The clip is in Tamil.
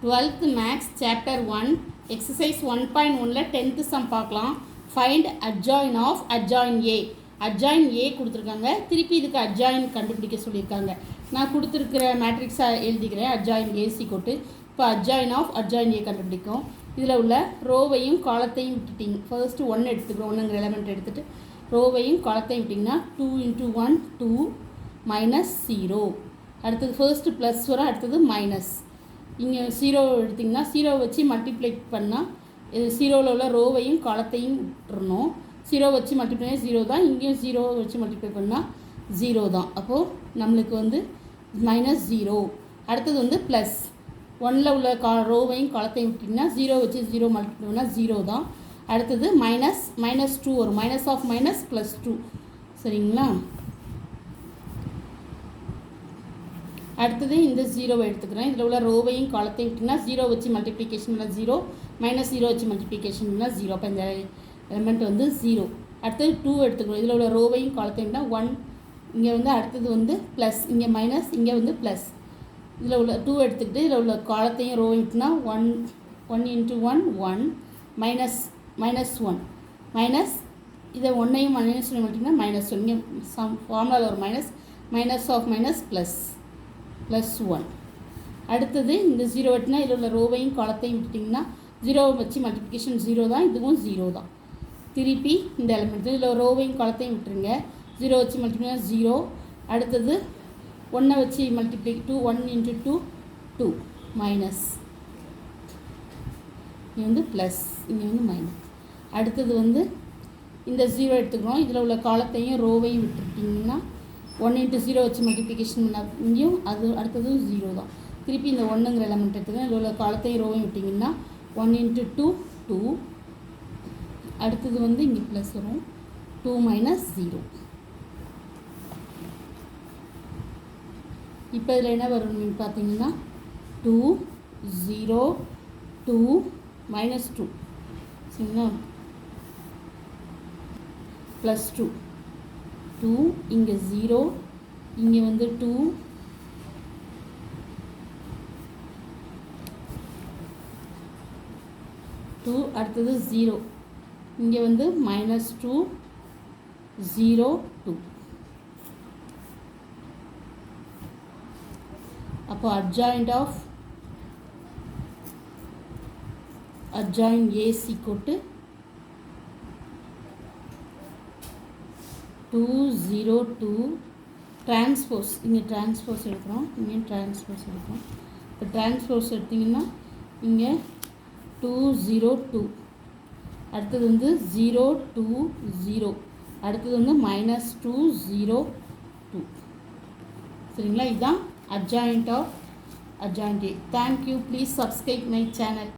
12th Maths Chapter 1 Exercise 1.1 10th sum பார்க்கலாம். Find adjoin of adjoin A. adjoin A கொடுத்துருக்காங்க. திருப்பி இதுக்கு adjoin கண்டுபிடிக்க சொல்லியிருக்காங்க. நான் கொடுத்துருக்கிற மேட்ரிக்ஸாக எழுதிக்கிறேன். adjoin A = இப்போ adjoin of adjoin A கண்டுபிடிக்கும். இதில் உள்ள ரோவையும் காலத்தையும் விட்டுட்டிங்க. ஃபர்ஸ்ட்டு 1 எடுத்துக்கிறோம். 1ங்கிற எலமெண்ட் எடுத்துகிட்டு ரோவையும் காலத்தையும் விட்டிங்கன்னா 2 × 1 2 -0. அடுத்தது ஃபர்ஸ்ட்டு ப்ளஸ் வரும், அடுத்தது மைனஸ். இங்கே 0 எடுத்திங்கன்னா 0 வச்சு மல்டிப்ளை பண்ணால் இது 0ல் உள்ள ரோவையும் காலத்தையும் விட்டுறணும். 0 வச்சு மல்டிப்ளை 0 தான், இங்கேயும் 0 வச்சு மல்டிப்ளை பண்ணால் 0 தான். அப்போது நம்மளுக்கு வந்து -0. அடுத்தது வந்து ப்ளஸ் 1ல் உள்ள ரோவையும் காலத்தையும் விட்டிங்கன்னா 0 வச்சு 0 மல்டிப்ளை பண்ணால் 0 தான். அடுத்தது -2 வரும். -(-) +2 சரிங்களா. அடுத்தது இந்த 0வை எடுத்துக்கிறேன். இதில் உள்ள ரோவையும் காலத்தையும் விட்டிங்கன்னா 0 வச்சு மல்டிப்ளிகேஷன் பண்ணால் 0, -0 வச்சு மல்டிப்ளிகேஷன் பண்ணால் 0. அப்போ இந்த எலிமெண்ட் வந்து 0. அடுத்தது 2 எடுத்துக்கிறோம். இதில் உள்ள ரோவையும் காலத்தையும் விட்டால் 1. இங்கே வந்து அடுத்தது வந்து ப்ளஸ், இங்கே மைனஸ், இங்கே வந்து ப்ளஸ். இதில் உள்ள 2 எடுத்துக்கிட்டு இதில் உள்ள காலத்தையும் ரோவையும் விட்டுனா 1 × 1 1 -1 மைனஸ் இதை 1ஐயும் -1 விட்டிங்கன்னா -1. இங்கே ஃபார்முலாவில் ஒரு மைனஸ் +1. அடுத்தது இந்த 0 வெட்டினா இதில் உள்ள ரோவையும் காலத்தையும் விட்டுட்டிங்கன்னா 0 வச்சு மல்டிப்ளிகேஷன் 0 தான், இதுவும் 0 தான். திருப்பி இந்த எலிமெண்ட் இதில் ரோவையும் காலத்தையும் விட்டுருங்க. 0 வச்சு மல்டிப்ளை 0. அடுத்தது 1 வச்சு மல்டிப்ளை 1 × 2 2 மைனஸ், இங்கே வந்து ப்ளஸ், இங்கே வந்து மைனஸ். அடுத்தது வந்து இந்த 0 எடுத்துக்கிறோம். இதில் உள்ள காலத்தையும் ரோவையும் விட்டுட்டிங்கன்னா 1 × 0 வச்சு மல்டிப்ளிகேஷன் பண்ணால் இங்கேயும் அது அடுத்ததும் 0 தான். திருப்பி இந்த 1ங்கிற எலமெண்ட் எடுத்துக்கிறேன். இதில் உள்ள காலத்தையும் ரோவையும் விட்டிங்கன்னா 1 × 2 2. அடுத்தது வந்து இங்கே ப்ளஸ் வரும் 2 - 0. இப்போ இதில் என்ன வரும்னு பார்த்தீங்கன்னா 2 0 2 -2 சரிங்களா, +2 2 இங்கே 0, இங்கே வந்து 2 2 அடுத்தது 0, இங்கே வந்து -2 0 2. அப்போ adjoint of adjoin A = 2 0 2 transpose. இங்கே டிரான்ஸ்போஸ் எடுக்கிறோம், இங்கே டிரான்ஸ்போஸ் எடுக்கிறோம். இப்போ டிரான்ஸ்போஸ் எடுத்திங்கன்னா இங்கே 2 0 2. அடுத்தது வந்து 0 2 0. அடுத்தது வந்து -2 0 2 சரிங்களா. இதுதான் adjoint of adjoint A. Thank you. Please subscribe my channel.